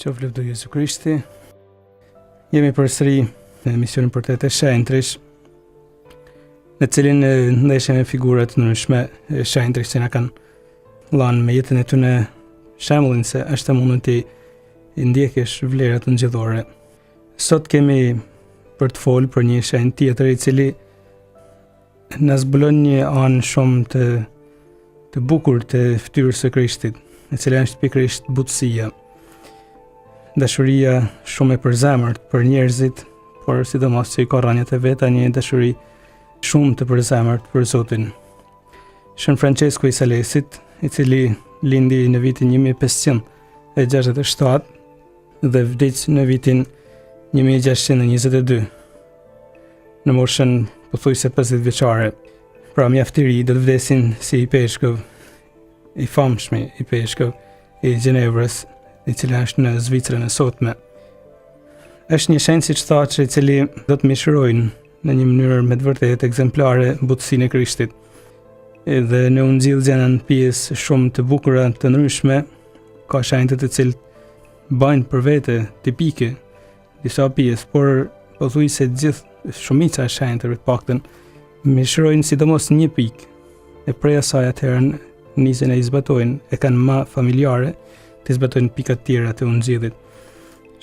Qoftë lëvdo Jezu Krishti. Jemi përsëri në emisionin Portrete Shenjtërish, në cilin ndeshjem me figura të ndryshme shenjtërish që na kanë lanë me jetën e tyre shembullin se është e mundur ti ndjekësh vlerat ngjillore. Sot kemi për të folur për një shenjtë tjetër i cili na zbulon një anë shumë të bukur të fytyrës së Krishtit, e cila është pikërisht butësia. Dashuria shumë e përzemërt për njerëzit, por sidomos që i ka rënjët e veta një dashuri shumë të përzemërt për Zotin. Shën Françesku i Salesit, i cili lindi në vitin 1567 dhe vdiq në vitin 1622, në moshën pothuajse 50 vjeçare. Pra mjaft i ri do të vdesin si i peshkëv, i famshmi i peshkëv i Gjenevrës, i cili është në Zvicrën e sotme. Është një shenjtë siç thash, i cili do të mishërojnë në një mënyrë me të vërtetë ekzemplare butësinë e Krishtit. Dhe në ungjilljen janë pjesë shumë të bukura të ndryshme, ka shenjtë të cilët bajnë për vete tipike disa pjesë, por pothuajse gjithë shumica e shenjtëve të paktën mishërojnë sidomos një pikë, e prej asaj atëherë nisën e i zbatojnë, e kanë më familjare, të zbatojnë pikat tjera të ungjillit.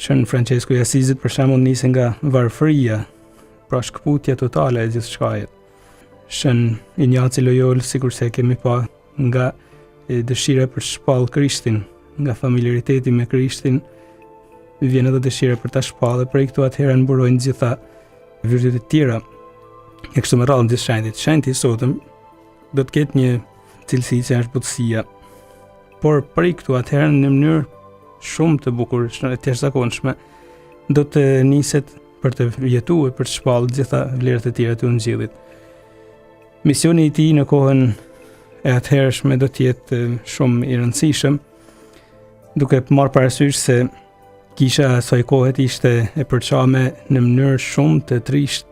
Shën Françesku i Asisit për shembull nisën nga varfëria, pra shkputja totale e gjithçkaje. Shën Ignjaci Loyola, sikurse e kemi pa, nga dëshira për të shpallë Krishtin, nga familiariteti me Krishtin, vjen edhe dëshira për ta shpallë, dhe prej këtu atëherë mburojnë gjitha virtytet tjera. E kështu me radhë gjithë shenjtit. Shenjti i sotëm do të ketë një cilësi që është butësia. Por prej këtu atëherë në mënyrë shumë të bukur, të jashtëzakonshme, do të niset për të jetuar, për të shpallë gjitha vlerat e tjera të ungjillit. Misioni i tij në kohën e atëhershme do të jetë shumë i rëndësishëm, duke marrë parasysh se kisha asaj kohe ishte e përçame në mënyrë shumë të trisht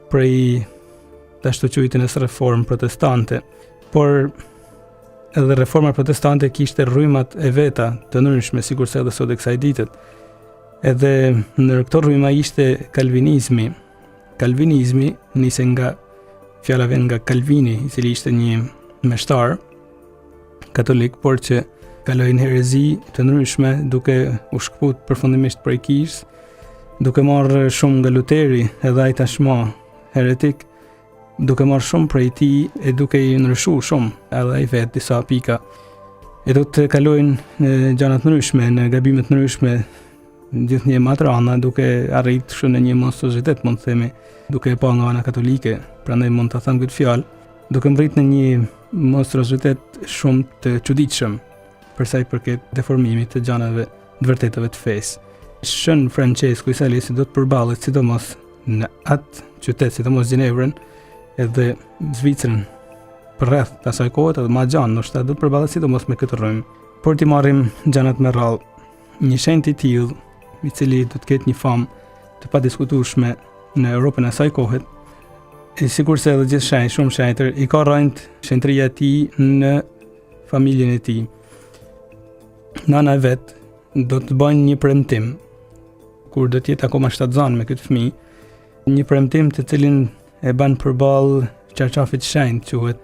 prej të ashtu quajtjes reformë protestante, por edhe reforma protestante kishte rrymat e veta të ndryshme, sikurse edhe sot e kësaj ditët. Edhe në këto rryma ishte kalvinizmi. Kalvinizmi nisi nga fjala vjen nga Calvini, i cili ishte një meshtar katolik, por që kaloi në herezi të ndryshme, duke u shkput përfundimisht prej kishës, duke marrë shumë nga Luteri, edhe ai tashmë heretik, duke marrë shumë prej tij e duke i ndryshuar shumë edhe ai vetë disa pika. E do të kalojnë në gjëra të ndryshme, në gabime të ndryshme, gjithnjë matrana, duke arritur në një monstruozitet, mund të themi, duke e pa nga ana katolike, prandaj mund ta them këtë fjalë, duke mbrit në një monstruozitet shumë të çuditshëm për sa i përket deformimit të gjërave të vërtetave të fesë. Shën Françesku i Salesit do të përballet sidomos në atë qytet, sidomos Gjenevrën, edhe Zvicrën për rreth të asaj kohe, edhe më gjanë, ndoshta do të përballet sidomos me këtë rrymë. Por ti marrim gjanat me radhë. Një shenjtë i tillë, i cili do të ketë një famë të padiskutueshme në Europën e asaj kohe, e sigurisht edhe gjithë shenjtë, shumë shenjtër, i ka rënë shenjtëria e tij në familjen e tij. Nana e vet do të bëjnë një premtim, kur do të jetë akoma shtatzan me këtë fëmijë, një premtim të cilin e ban përballë çarçafit shenjtë, quhet,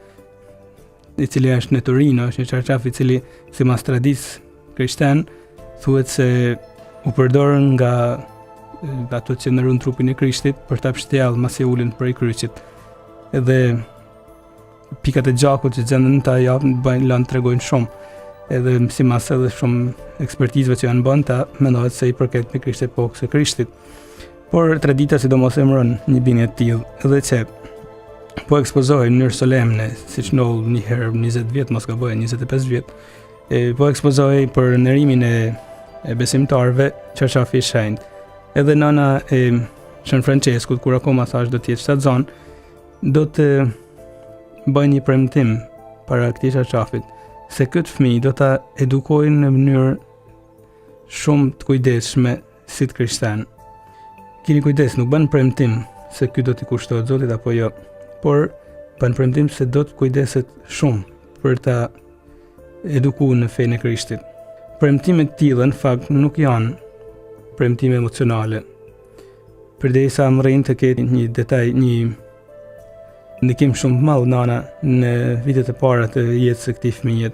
i cili është në Torino, është një çarçaf i cili sipas tradisë krishten thuhet se u përdor nga ato që ndërruan trupin e Krishtit për ta pshtjellë masi ulën prej kryqit. Edhe pikat e gjakut që gjenden ta japin lan tregojnë shumë. Edhe sipas edhe shumë ekspertizave që janë bën, ta mendohet se i përket me Krishtit epokës së Krishtit. Por tradita sidomos emëron një bindje të tillë, edhe që po ekspozohej në mënyrë solemne, siç ndodh një herë 20 vjet, mos gaboj, 25 vjet, po ekspozohej për nderimin e besimtarëve çarçafi i shenjtë. Edhe nana e Shën Françeskut, kur akoma thash do të jetë shtatzan, do të bëjnë një premtim para këtij çarçafit, se këtë fëmijë do ta edukojnë në mënyrë shumë të kujdesshme si të krishterë. Keni kujdes, nuk bën premtim se ky do t'i kushtohet Zotit apo jo, por bën premtim se do të kujdeset shumë për ta edukuar në fenë e Krishtit. Premtimet tilla në fakt nuk janë premtime emocionale. Përdesa më rrinë të ketë një detaj, një ndikim shumë të madh nana në vitet e para të jetës së këtij fëmijë.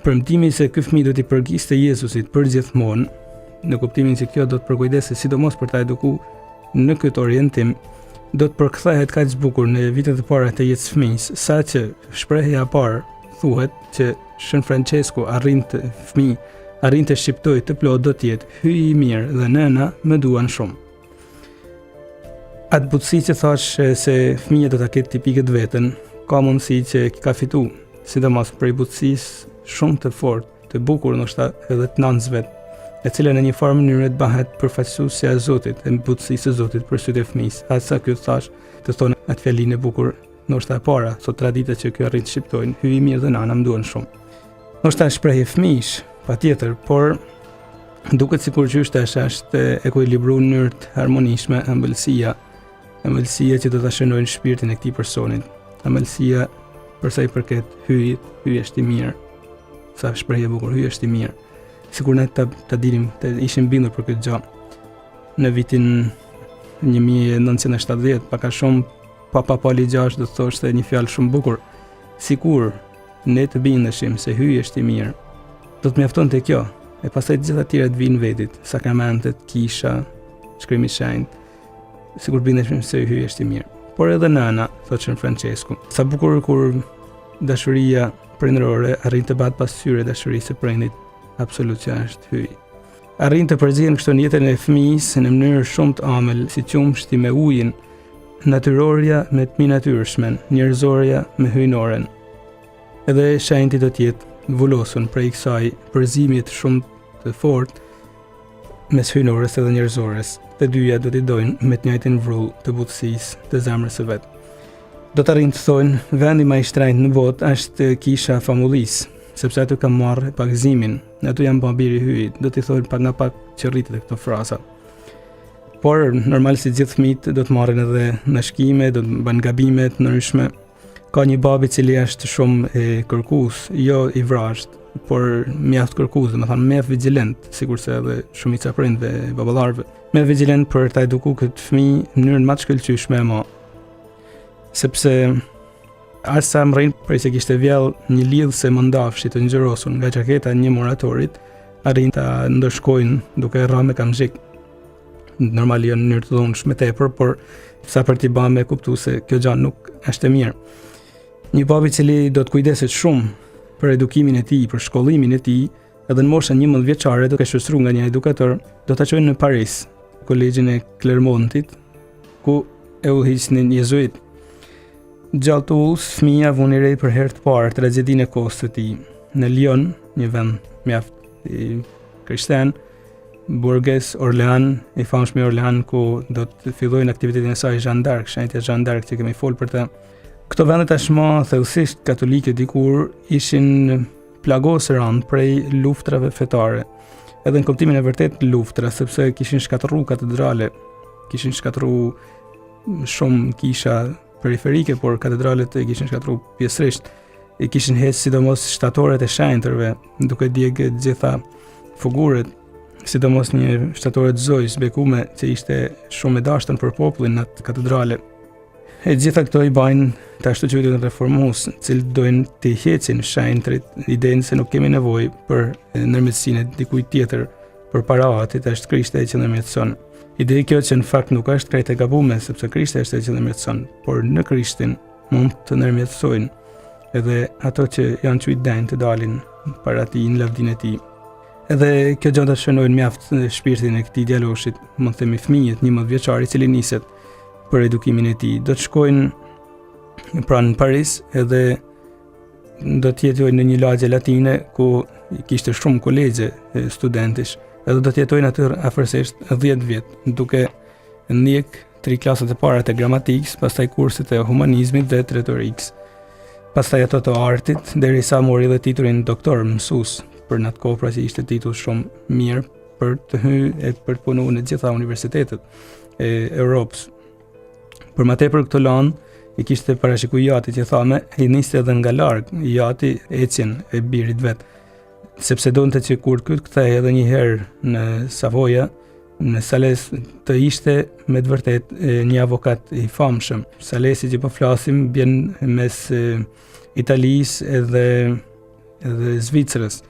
Premtimi se ky fëmijë do t'i përgjiste Jezusit përgjithmonë, në kuptimin se kjo do të përkujdese sidomos për ta edukuar në këtë orientim, do të përkthehet kaq bukur në vitet e para të jetës së fëmijës, saqë shprehja e parë thuhet që Shën Françesku arrinte shqiptoj të plot do t'jetë hyj i mirë dhe nëna më duan shumë. Atë butësi që thash se fëmija do ta ketë tipikët vetën, ka mundësi që ka fitu, sidomos prej butësisë shumë të fortë, të bukur ndoshta edhe të nënzve, e cila në një farë mënyrë të bëhet përfaqësuesja e Zotit, e butësisë së Zotit për sytë e fëmijës. Asa ky thash të thonë atë fjalinë e bukur ndoshta e para, sot tradita që ky arrin të shqiptojnë, hyj i mirë dhe nëna më duan shumë. Ndoshta shprehje fëmijësh, patjetër, por duket sikur që është ekuilibruar në mënyrë të harmonishme ëmbëlsia që do ta shënojnë shpirtin e këtij personit. Ëmbëlsia për sa i përket hyj është i mirë. Sa shprehje e bukur, hyj është i mirë. Sikur ne ta dinim, të ishim bindur për këtë gjë. Në vitin 1970, pak a shumë Papa Pali 6 do të thoshte një fjalë shumë bukur. Sikur ne të bindeshim se hyj është i mirë, do të mjaftonte kjo, e pastaj të gjitha tjera të vinë vetit, sakramentet, kisha, shkrimi i shenjtë. Sikur bindeshim se hyj është i mirë. Por edhe nëna, thotë Shën Françesku, sa bukur kur dashuria prindërore arrin të bat pasqyrë dashurisë së prindit, absolut që është hyj. Arrin të përzihen kështu në jetën e fëmijës në mënyrë shumë të amël, si qumshti me ujin, natyrorja me të minatyrshmen, njerëzorja me hyjnoren. Edhe shenjti do të jetë vullosun prej kësaj përzimit shumë të fortë mes hyjnores edhe njerëzores. Të dyja do t'i dojnë me të njëjtin vrull të butësisë të zemrës së vet. Do të arrin të thonë, vendi më i shtrenjtë në botë është kisha famullisë, sepse aty kam marrë pagëzimin, aty jam babiri hyjit, do t'i thonë pak nga pak që rritet këto fraza. Por, normal si gjithë fëmijët do të marrin edhe në shkime, do të bëjnë gabime të ndryshme. Ka një babi i cili është shumë i kërkues, jo i vrasht, por mjaft kërkues, domethënë mjaft vigjilent, sikurse edhe shumica prindve, baballarëve, mjaft vigjilent për ta edukuar këtë fëmijë në mënyrën më të shkëlqyeshme më. Sepse asa më rrin prej se kishte vjell një lidhse më ndafshi të ngjyrosur nga xhaketa një muratorit, arrin ta ndërshkojnë duke rrahë me kamzhik. Normal jo në mënyrë të dhunshme tepër, por sa për t'i bërë me kuptu se kjo gjë nuk është e mirë. Një babi i cili do të kujdeset shumë për edukimin e tij, për shkollimin e tij, edhe në moshën 11 vjeçare do të shoqëruar nga një edukator, do ta çojnë në Paris, kolegjin e Clermontit, ku e udhëhiqnin jezuit. Gjatë udhës, fëmia vuni re për herë të parë tragjedinë e kohës së tij. Në Lyon, një vend mjaft i krishterë, burges Orlean, i famshëm Orlean, ku do të fillojnë aktivitetin e saj Jeanne d'Arc, shenjtja Jeanne d'Arc që kemi folur për të. Këto vende tashmë thellësisht katolike dikur ishin plagosur prej luftrave fetare. Edhe në kuptimin e vërtet luftra, sepse kishin shkatërruar katedrale, kishin shkatërruar shumë kisha periferike, por katedralet e kishin shkatërruar pjesërisht. E kishin hequr sidomos shtatoret e shenjtërve, duke djegë të gjitha figurat, sidomos një shtatore të Zojës bekume që ishte shumë e dashtën për popullin në atë katedrale. E gjitha këto i bajnë të ashtu që vetën reformues, cilët dojnë të heqin shenjtrit, idenë se nuk kemi nevojë për ndërmjetësinë e dikujt tjetër, për para atit është Krishti që ndërmjetëson. Ide kjo që në fakt nuk është krejt e gabuar, sepse Krishti është ai që ndërmjetëson, por në Krishtin mund të ndërmjetësojnë edhe ato që janë çujdën të dalin para tij në lavdinë e tij. Edhe kjo gjë do të shënojnë mjaft shpirtin e këtij djaloshit, mund të themi fëmijët 11 vjeçar i cili niset për edukimin e tij. Do të shkojnë pranë në Paris edhe do të jetojnë në një lagje latine ku kishte shumë kolegje studentish. Edhe do të jetojnë aty afërsisht 10 vjet, duke ndjek 3 klasat e para të gramatikës, pastaj kurset e humanizmit dhe të retorikës. Pastaj ato të artit, derisa mori edhe titullin doktor mësues. Për në atë kohë pra që ishte titull shumë mirë për të hyrë e për të punuar në gjitha universitetet e Europës. Për më tepër këtë lan i kishte parashikuar jati që thame, i niste edhe nga larg, jati ecjen e birit vet. sepse donte që kur ky të kthehej edhe një herë në Savoia, në Sales, të ishte me të vërtet një avokat i famshëm. Salesi që po flasim bjen mes Italisë edhe Zvicrës.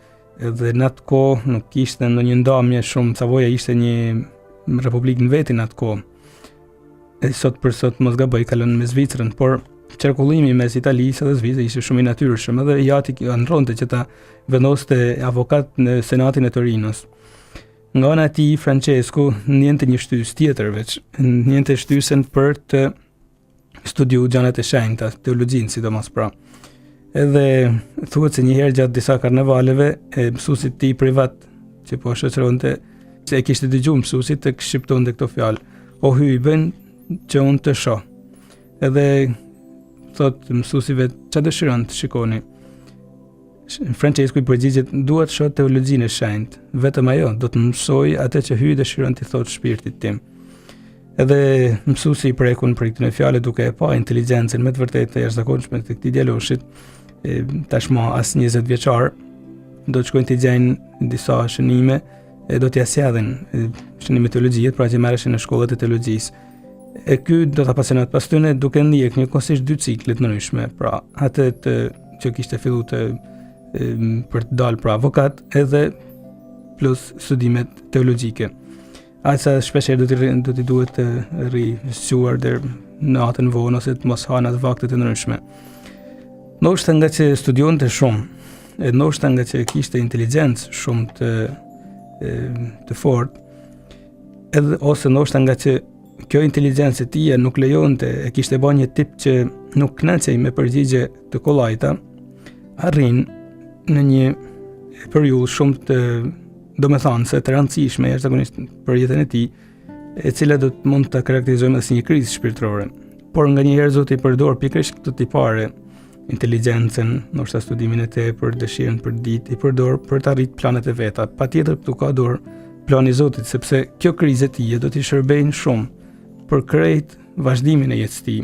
Edhe në atë kohë nuk ishte ndonjë ndamje shumë. Savoia ishte një republikë në veti në atë kohë. E sot për sot mos gaboj kalon me Zvicrën, por qarkullimi mes Italisë dhe Zvicrës ishte shumë i natyrshëm, edhe jati ndronte që ta vendoste avokat në Senatin e Torinos. Nga ana e tij Françesku njente një shtysë tjetër veç, njente shtysën për të studiuar gjanat e shenjta, teologjinë sidomos pra. Edhe thuhet se një herë gjatë disa karnevaleve mësuesit i tij privat që po shoqëronte, se e kishte dëgjuar mësuesit të shqiptonte këto fjalë: "O hybën që unë të shoh." Edhe thot mësuesive, çfarë dëshiron të shikoni? Françesku i përgjigjet: "Dua të shoh teologjinë e shenjtë, vetëm ajo do të mësoj atë që hyj dëshiron të thotë shpirtit tim." Edhe mësuesi i prekun për këtë fjalë, duke e pa inteligjencën me të vërtetë të jashtëzakonshme të këtij djaloshit, tashmë as 20 vjeçar, do të shkojnë të gjejnë disa shënime, do t'ia sjellin shënime teologjie, pra që merreshin në shkollat e teologjisë. E ky do ta pasionat pas tyne duke ndjek njëkohësisht 2 cikle të ndryshme, pra atë që kishte filluar për të dalë pra avokat, edhe plus studimet teologjike. Asa shpesh do t'i duhet të rishquar deri në natën vonë ose të mos hanë atë vakte të ndryshme. Ndoshta nga që studionte shumë, ndoshta nga që kishte inteligjencë shumë të fortë, edhe ose ndoshta nga që kjo inteligjencë e tij nuk lejonte, e kishte bërë një tip që nuk kënaqej me përgjigje të kollajta, arrin në një periudhë shumë të domethënëse të rëndësishme jashtëzakonisht për jetën e tij, e cila do të mund ta karakterizojmë si një krizë shpirtërore. Por nganjëherë Zoti i përdor pikërisht këtë tipare, inteligjencën, ndoshta studimin e tepër, dëshirën për ditë, i përdor për të arritur planet e veta. Patjetër këtu ka dorë plani i Zotit, sepse kjo krizë e tij do t'i shërbejnë shumë për krejt vazhdimin e jetës tij.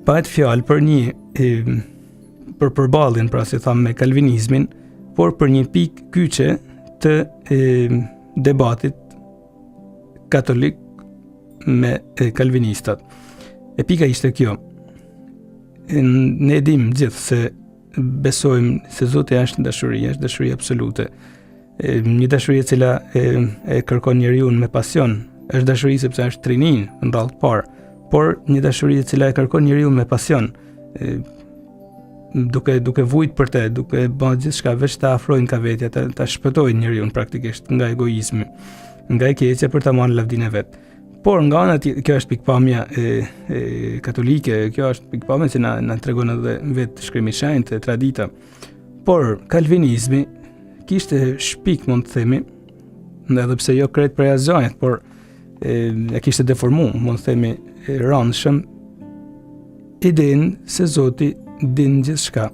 Bëhet fjalë për për përballjen, pra si thamë, me kalvinizmin, por për një pikë kyçe të debatit katolik me kalvinistat. E pika ishte kjo: ne dim gjithë se besojmë se Zoti është dashuri absolute. Një dashuri e cila e kërkon njeriu me pasion, është dashuri sepse është trinin në radhë të parë, por një dashuri e cila e kërkon njeriu me pasion, duke vujt për te, duke bërë gjithçka veç ta afrojnë ka vetja, ta shpëtojnë njeriu praktikisht nga egoizmi, nga e keqja për ta marrë lavdinë e vet. Por nga ana tjetër, kjo është pikpamja katolike, kjo është pikpamja që na tregon edhe vetë shkrimi i shenjtë, tradita. Por kalvinizmi kishte shpik, mund të themi, edhe pse jo krejt për jashtëzanjet, por e kishte deformuar, mund të themi, rëndshëm idenë se Zoti din gjithçka.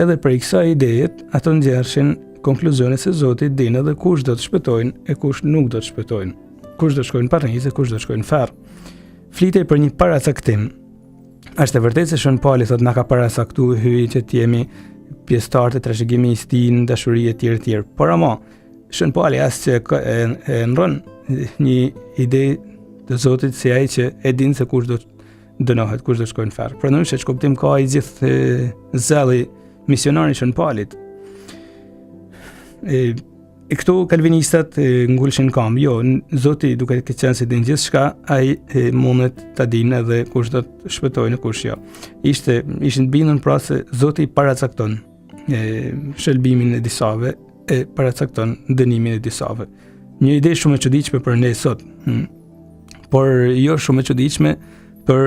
Edhe prej kësaj ideje, ato nxjerrshin konkluzionin se Zoti din edhe kush do të shpëtojnë e kush nuk do të shpëtojnë, kush do të shkojnë paradiz e kush do të shkojnë ferr. Flitej për një paracaktim. Është e vërtetë se Shën Pali thotë na ka paracaktuar hyj që të jemi pjesëtar të trashëgimisë tij në dashuri e tjerë. Por ama Shën Pali as që e ndron një ide të Zotit si ai që e din se kush do të dënohet, kush do të shkojnë ferr. Prandaj që kuptim ka ai gjithë zëlli misionari Shën Palit. Këtu kalvinistat ngulshin kam, jo, Zoti duke qenë se din gjithçka, ai mundet ta dinë edhe kush do të shpëtojnë e kush jo. Ishin bindur pra se Zoti paracakton shëlbimin e disave e paracakton dënimin e disave. Një ide shumë e çuditshme për ne sot, por jo shumë e çuditshme për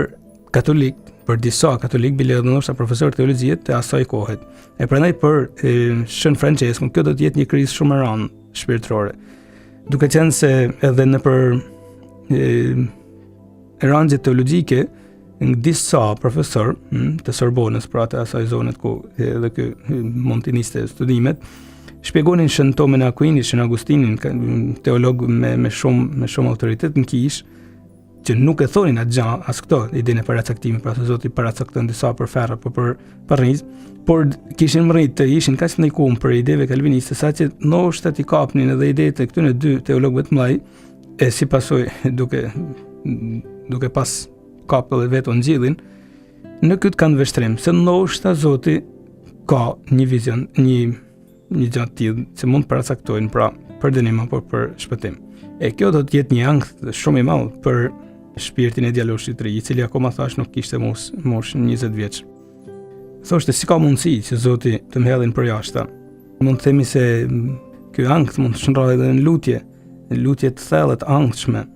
katolik, për disa katolik, bile edhe ndoshta profesor teologjie të asaj kohe. E prandaj për Shën Francesku, kjo do të jetë një krizë shumë e rëndë shpirtërore. Duke qenë se edhe nëpër rëndje teologjike, në disa profesor të Sorbonës, pra të asaj zonet ku edhe ky mund të niste studimet, shpjegonin Shën Tomën e Akuinit, Shën Augustinin, teolog me shumë autoritet në Kish, që nuk e thonin atë gjë as këto, idenë e paracaktimit, pra se Zoti paracakton disa për ferr apo për rriz, por kishin mërrit të ishin kaq të ndikuar për ideve kalviniste saqë ndoshta t'i kapnin edhe idetë e këtyre dy teologëve të mëdhenj, e si pasojë duke pas kapur edhe vetë ngjillin, në këtë kanë vështrim, se ndoshta Zoti ka një vizion, një gjë të tillë që mund të paracaktojnë pra për dënim apo për shpëtim. E kjo do të jetë një ankth shumë i madh për shpirtin e djaloshit të ri, i cili akoma thash nuk kishte mosh 20 vjeç. Thoshte si ka mundësi që Zoti të më hedhin për jashtë. Mund të themi se ky ankth mund të shndrohet edhe në lutje të thellë të ankthshme.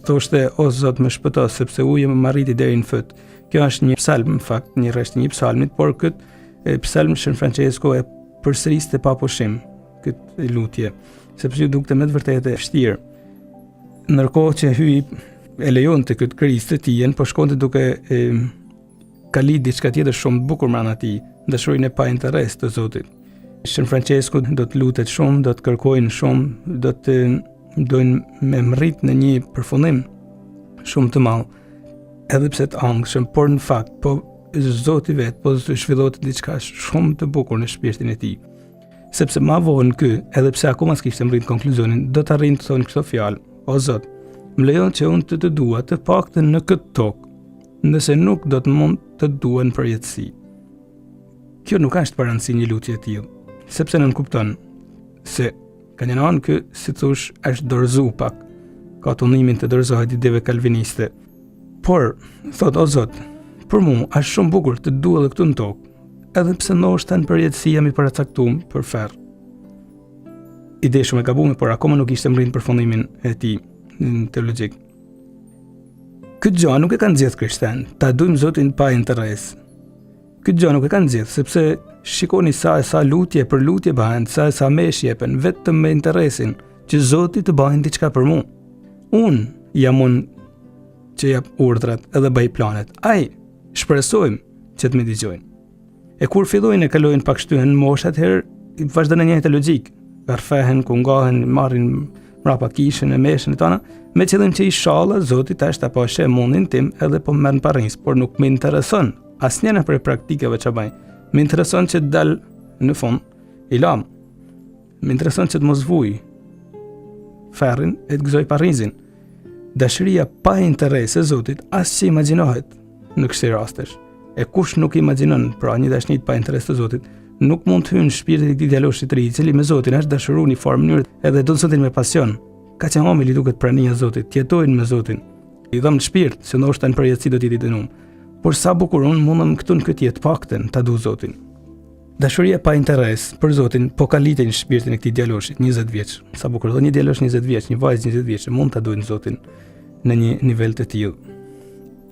Thoshte o Zot më shpëto sepse uji më arriti deri në fët. Kjo është një psalm në fakt, një rresht një psalmit, por këtë psalm Shën Françesku e përsëriste pa pushim këtë lutje, sepse ju dukte me të vërtetë e vështirë. Ndërkohë që hyi e lejonte këtë krizë të tij, po shkonte duke kalit diçka tjetër shumë të bukur brenda tij, dashurinë e pa interes të Zotit. Shën Françesku do të lutet shumë, do të kërkojnë shumë, do të dojnë me mrit në një përfundim shumë të madh, edhe pse të angshëm, por në fakt, po Zoti vetë, po zhvillohet diçka shumë të bukur në shpirtin e tij. Sepse ma vonë edhe pse akoma s'kishte mbrit konkluzionin, do të arrin të thonë këto fjalë: o Zot, më lejon që unë të dua të paktën në këtë tokë, nëse nuk do të mund të duen për jetësi. Kjo nuk është parancë një lutje e tillë, sepse nën kupton se ka një anë si thosh është dorëzu pak, ka tunimin të dorëzohet ideve kalviniste. Por, thot o Zot, për mua është shumë bukur të dua edhe këtu në tokë, edhe pse ndoshta në përjetësi jam i paracaktuar për ferr. Ide shumë e gabuar, por akoma nuk ishte mbërrit përfundimin e tij teologjik. Këtë gjë nuk e kanë nxjerrë krishterë, ta dujmë Zotin pa interes. Këtë gjë nuk e kanë nxjerrë, sepse shikoni sa lutje për lutje bëhen, sa mesh jepen vetëm me interesin që Zoti të bëjë diçka për mua. Unë jam unë që jap urdhrat edhe bëj planet. Ai shpresojmë që të më dëgjojnë. E kur fillojnë e kalojnë pak shtyhen mosh, atëherë vazhdon në një teologjik, rrfehen, ku ngahen, marrin mrapa kishën e meshën e tona, me qëllim që inshallah Zoti tash ta sheh mundin tim edhe po merr në parris, por nuk më intereson asnjëna prej praktikave që bëj. Më intereson që të dal në fund i lam. Më intereson që të mos vuj ferrin e të gëzoj parrizin. Dashuria pa interes e Zotit as që imagjinohet në këto rastesh. E kush nuk imagjinon pra një dashni pa interes të Zotit, nuk mund të hyjë në shpirtin e këtij djaloshi të ri, i cili me Zotin është dashuruar në formë mënyrë edhe do të Zotin me pasion. Ka që homili duket prania e Zotit, jetojnë me Zotin. I dhëm shpirt, se ndoshta në përjetësi do t'i dënum. Por sa bukur unë mundem këtu në këtë jetë paktën ta du Zotin. Dashuria pa interes për Zotin po ka lidhje në shpirtin e këtij djaloshit 20 vjeç. Sa bukur do një djalosh 20 vjeç, një vajzë 20 vjeç mund ta dojnë Zotin në një nivel të tillë.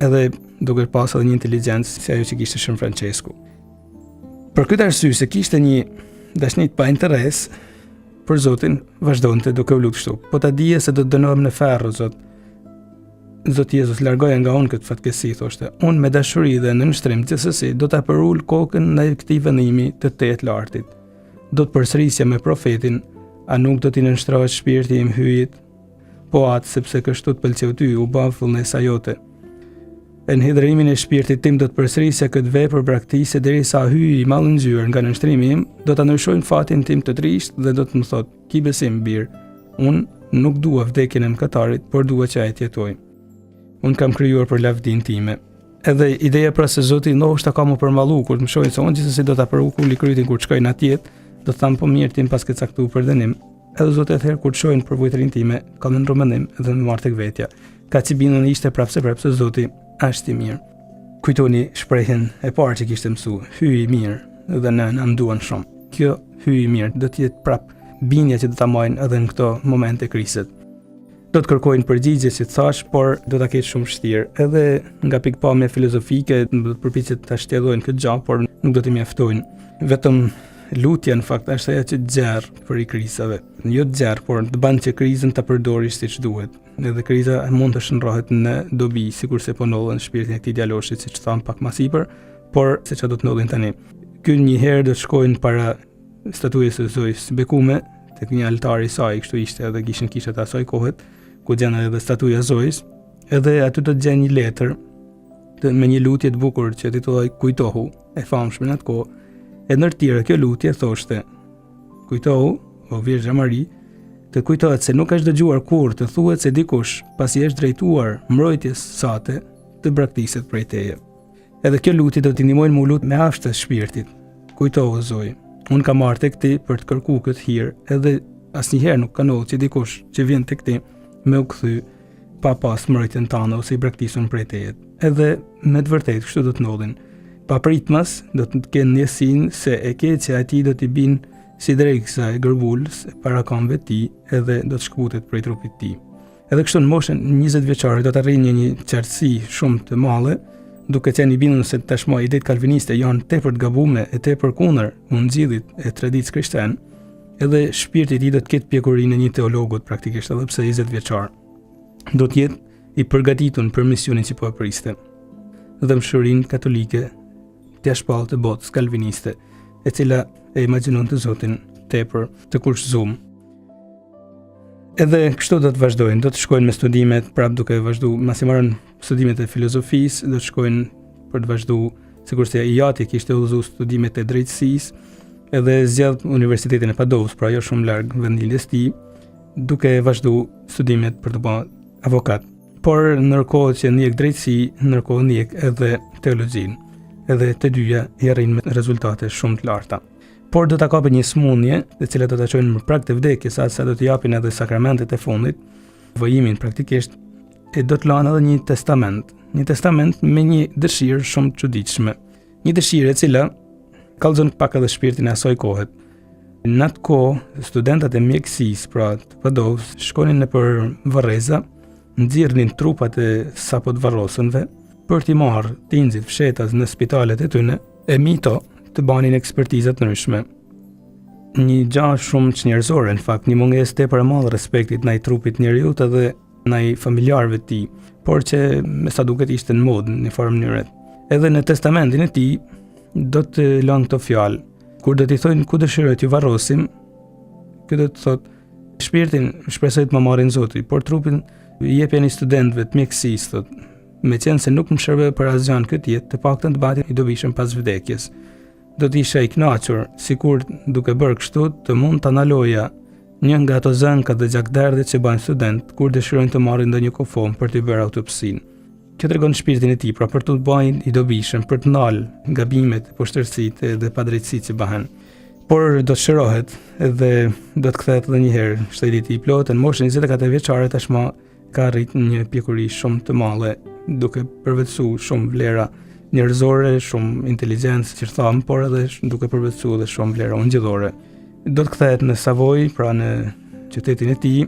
Edhe duke pas edhe një inteligjencë si ajo që kishte Shën Françesku. Për këtë arsye se kishte një dashni pa interes për Zotin, vazhdonte duke u lutur kështu. Po ta dije se do të dënohem në ferr, Zot. Zoti Jezus largoja nga unë këtë fatkesi, thoshte. Unë me dashuri dhe në nështrim gjithsesi do ta përul kokën në këtij vendimi të tetë lartit. Do të përsërisja me profetin, a nuk do t'i nënshtrohet shpirti im hyjit? Po atë sepse kështu të pëlqeu ty, u bë vullnesa jote. E në hidhërimin e shpirtit tim do të përsërisja këtë vepër praktise derisa hyj i mallë ngjyrë nga nënshtrimi im, do ta ndryshojnë fatin tim të trisht dhe do të më thotë: "Ki besim, bir. Unë nuk dua vdekjen e mëkatarit, por dua që ai të jetojë. Unë kam krijuar për lavdin time." Edhe ideja pra se Zoti ndoshta ka më përmallu kur të më shohin se unë gjithsesi do ta përukul likrytin kur të shkojnë atje, do të tham po mirë tim pas ke caktuar për dënim. Edhe Zoti atëherë kur të shohin përvojtërinë time, kam në ndërmendim dhe më marr tek vetja. Ka që binun ishte prapse se Zoti është i mirë. Kujtoni shprehjen e parë që kishte mësuar, hyj i mirë dhe na nduan shumë. Kjo hyj i mirë do të jetë prap bindja që do ta marrin edhe në këto momente krizet. Do të kërkojnë përgjigje si thash, por do ta ketë shumë vështirë. Edhe nga pikpamja filozofike do të përpiqet ta shtjellojnë këtë gjë, por nuk do t'i mjaftojnë. Vetëm lutja në fakt është ajo që gjerr për i krizave. Jo të gjerr, por të bën që krizën ta përdorish siç duhet. Edhe kriza mund të shndrohet në dobi, sikurse po ndodhen në shpirtin e këtij djaloshit, siç tham pak më sipër, por se çfarë do të ndodhin tani. Ky një herë do të shkojnë para statues së Zojës bekume tek një altar i saj, kështu ishte edhe kishin kishat asaj kohet, ku gjendet edhe statuja e Zojës, Edhe aty do të gjen një letër me një lutje të bukur që titulloj Kujtohu, e famshme në atë kohë. E ndër tjera kjo lutje thoshte: Kujtohu, o Virgja Mari, të kujtohet se nuk është dëgjuar kur të thuhet se dikush, pasi është drejtuar mbrojtjes sate, të braktiset prej teje. Edhe kjo lutje do t'i ndihmojnë mu lut me hapës të shpirtit. Kujtohu, Zoj, unë kam marrë tek ti për të kërkuar këtë hir, edhe asnjëherë nuk ka ndodhur që dikush që vjen tek ti me u kthy pa pas mbrojtjen tënde ose i braktisur prej teje. Edhe me të vërtetë kështu do të ndodhin. Pa pritmas do të kenë ndjesinë se e keqja e tij do t'i binë si dreksa e gërbullës para këmbëve të tij, edhe do të shkputet prej trupit të tij. Edhe kështu në moshën 20 vjeçare do të arrijë një qartësi shumë të madhe, duke qenë i bindur se tashmë idetë kalviniste janë tepër të gabuara e tepër kundër ungjillit e traditës krishterë, edhe shpirti i tij do të ketë pjekurinë e një teologut praktikisht edhe pse 20 vjeçar. Do të jetë i përgatitur për misionin që po e priste. Dëmshurinë katolike të shpallë të botës kalviniste, e cila e imagjinon të Zotin tepër të kurshëzuar. Edhe kështu do të vazhdojnë, do të shkojnë me studimet, prap duke vazhduar, masi marrën studimet e filozofisë, do të shkojnë për të vazhduar, sikurse Iati kishte udhëzuar studimet e drejtësisë, edhe zgjedh Universitetin e Padovës, pra jo shumë larg vendiljes së tij, duke vazhduar studimet për të bërë avokat. Por ndërkohë që ndjek drejtësi, ndërkohë ndjek edhe teologjinë. Edhe të dyja i arrin me rezultate shumë të larta. Por do ta kapë një smundje, e cila do ta çojnë në prag të vdekjes, sa do të japin edhe sakramentet e fundit, vojimin praktikisht, e do të lanë edhe një testament me një dëshirë shumë të çuditshme. Një dëshirë e cila kallëzon pak edhe shpirtin e asaj kohe. Në atë kohë, studentët e mjekësisë, pra të Padovës, shkonin nëpër varreza, nxirrnin trupat e sapo të varrosunve për t'i marrë tinxhit fshetas në spitalet e tyre, e mito të banin ekspertizat ndryshme. Një gjë shumë çnjerëzore, në fakt, një mungesë tepër e madhe respektit ndaj trupit njerëzit edhe ndaj familjarëve të tij, por që me sa duket ishte në modë në farë mënyre. Edhe në testamentin e tij do të lënë këto fjalë. Kur do t'i thonë ku dëshiroj t'ju varrosim, ky do të thotë shpirtin shpresoj të më marrin Zoti, por trupin i jepeni studentëve të mjekësisë, thotë, meqense se nuk më shërbej për asgjë këtë jetë, të paktën të bëhej i dobishëm pas vdekjes. Do të isha i kënaqur, sikur duke bërë kështu të mund të analoja një nga ato zënkat dhe gjakderdhjet që bajnë student kur dëshirojnë të marrin ndonjë kofom për të bërë autopsinë. Kjo tregon shpirtin e tij, pra për të bëjnë i dobishëm, për të ndalë gabimet, poshtërsitë dhe padrejtësitë që bëhen. Por do të shërohet edhe do të kthehet edhe një herë shteti i plotë në moshën 24 vjeçare, tashmë ka arritur një pjekuri shumë të madhe, duke përvetësuar shumë vlera njerëzore, shumë inteligjencë që thamë, por edhe duke përvetësuar edhe shumë vlera ungjillore. Do të kthehet në Savoj, pra në qytetin e tij.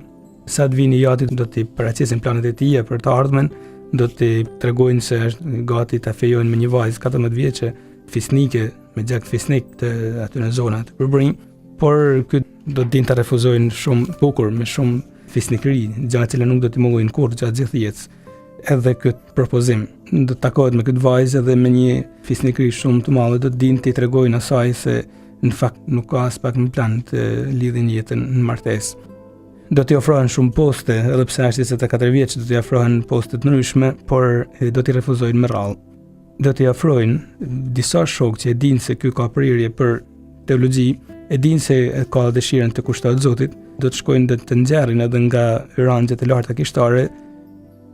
Sa të vini Iati do t'i paraqisin planet e tij për të ardhmen, do t'i tregojnë se është gati ta fejojnë me një vajzë 14 vjeçe, fisnike, me gjak fisnik të aty në zonat të përbrinj, por ky do të din ta refuzojnë shumë bukur, me shumë fisnikëri, gjëra që nuk do t'i mungojnë kurrë gjatë gjithë jetës. Edhe këtë propozim do të takohet me këtë vajzë dhe me një fisnikëri shumë të madhe do të dinë t'i tregojnë asaj se në fakt nuk ka as pak në plan të lidhin jetën në martesë. Do t'i ofrohen shumë poste, edhe pse është 24 vjeç, do t'i ofrohen poste të ndryshme, por do t'i refuzojnë me radhë. Do t'i ofrojnë disa shokë që e dinë se ky ka prirje për teologji, e dinë se ka dëshirën të kushtohet Zotit, do të shkojnë dhe të nxjerrin edhe nga rangjet e larta kishtare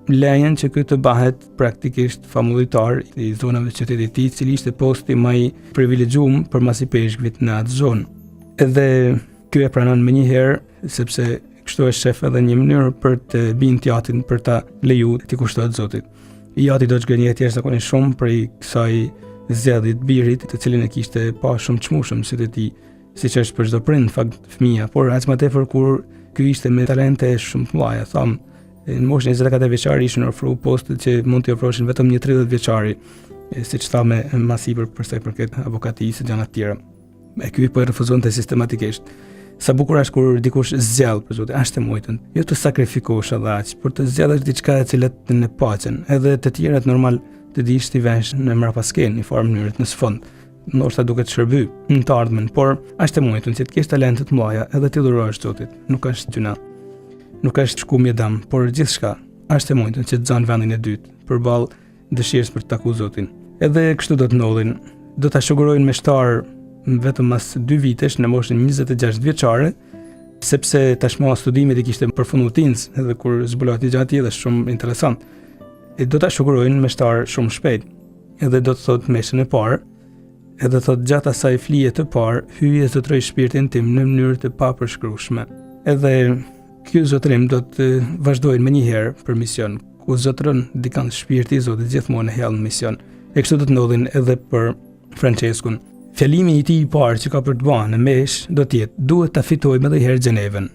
lejen që ky të bëhet praktikisht famullitar i zonave të qytetit të tij, cili ishte posti më i privilegjuar përmasi peshqvit në atë zonë. Edhe ky e pranon më një herë, sepse kështu është shef edhe një mënyrë për të bindur Iatin për ta lejuar të kushtohet Zotit. Iati do të zgënjej jashtëzakonisht shumë prej kësaj zgjedhje të birit, të cilin e kishte pa shumë çmueshëm si të tij, siç është për çdo prind, fakt fëmia, por aq më tepër kur ky ishte me talente shumë të mëdha, tham. Në moshën 24 vjeçare ishin ofruar postet që mund t'i ofroshin vetëm një 30 vjeçari, siç thamë më sipër për sa i përket avokatisë e gjëra të tjera. E ky po e refuzonte sistematikisht. Sa bukur është kur dikush zgjell për Zotin, është e mujtën, jo të sakrifikosh edhe aq, por të zgjellësh diçka e cila të në paqen, edhe të tjerat normal të dish ti vesh në mbrapasken në formë mënyrë në sfond. Ndoshta duket shërby në të ardhmen, por është e mujtën që të kesh talente të mëdha edhe të dhurosh Zotit. Nuk është gjuna. Nuk është shkumje dëm, por gjithçka është e mundshme që të zanë vendin e dytë përballë dëshirës për të takuar Zotin. Edhe kështu do të ndodhin. Do ta shogurojnë me shtar vetëm mas 2 vitesh në moshën 26 vjeçare, sepse tashmë studimet i kishte përfunduar Tinz, edhe kur zbuloi gjatë dhe shumë interesant. Do ta shogurojnë me shtar shumë shpejt. Edhe do të thotë meshën e parë, edhe thotë gjatë asaj flije të parë, hyje zotroi shpirtin tim në mënyrë të papërshkrueshme. Edhe ky zotrim do të vazhdojë më një herë për mision, ku zotron dikant shpirti i Zotit gjithmonë e hell në mision. E kështu do të ndodhin edhe për Françeskun. Fjalimi i tij i parë që ka për të bërë në mesh do të jetë: duhet ta fitojmë edhe herë Gjenevën.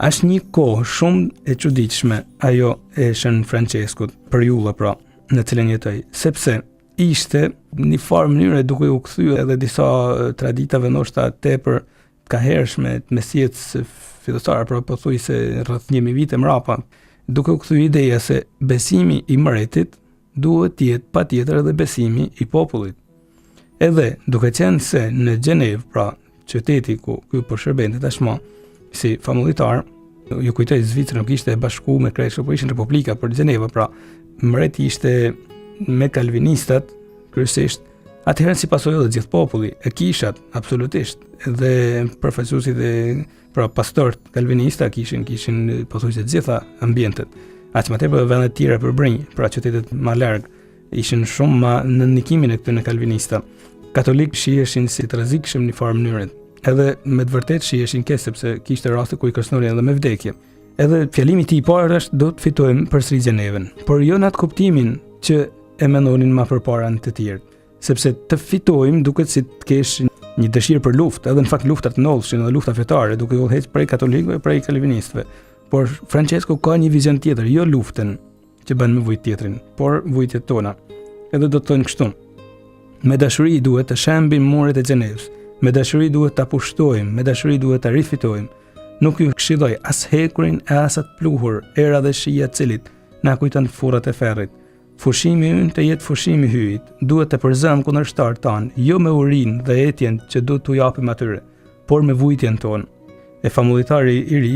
Është një kohë shumë e çuditshme ajo e Shën Françeskut, periudha pra, në cilën jetoi, sepse ishte në një farë mënyrë duke u kthyer edhe disa traditave ndoshta tepër ka hershme të mesjetës fillestare, pra pothuajse rreth 1000 vite mrapa, duke u kthyer ideja se besimi i mbretit duhet të jetë patjetër edhe besimi i popullit. Edhe duke qenë se në Gjenevë, pra qyteti ku ky po shërbente tashmë si famullitar, ju kujtoj Zvicra nuk ishte e bashkuar me Kreshko, por ishin republika, për Gjeneva, pra mbreti ishte me kalvinistat kryesisht. Atëherë si pasojë edhe gjithë populli, e kishat absolutisht, edhe përfaqësuesit e pra pastorët kalvinista kishin pothuajse të gjitha ambientet. Aq më tepër vende të tjera për brinj, pra qytetet më larg ishin shumë më në ndikimin e këtyre kalvinista. Katolikë shiheshin si të rrezikshëm në farë mënyrë. Edhe me të vërtetë shiheshin keq sepse kishte raste ku i kërcënonin edhe me vdekje. Edhe fjalimi i tij i parë është: do të fitojmë përsëri Gjenevën, por jo në atë kuptimin që e mendonin më përpara në të tjerë, sepse të fitojmë duket si të kesh një dëshirë për luftë, edhe në fakt lufta të ndodhin edhe lufta fetare, duke u hedhur prej katolikëve, prej kalvinistëve. Por Françesku ka një vizion tjetër, jo luftën që bën me vujt tjetrin, por vujtjet tona. Edhe do të thonë kështu: me dashuri duhet të shembim muret e Gjenevës, me dashuri duhet ta pushtojmë, me dashuri duhet ta rifitojmë. Nuk ju këshilloj as hekurin e as atë pluhur, era dhe shija të cilit na kujton furrat e ferrit. Fushimi ynë të jetë fushimi hyjit, duhet të përzëm kundërshtar tanë, jo me urinë dhe etjen që duhet t'u japim atyre, por me vujtjen tonë. E famullitari i ri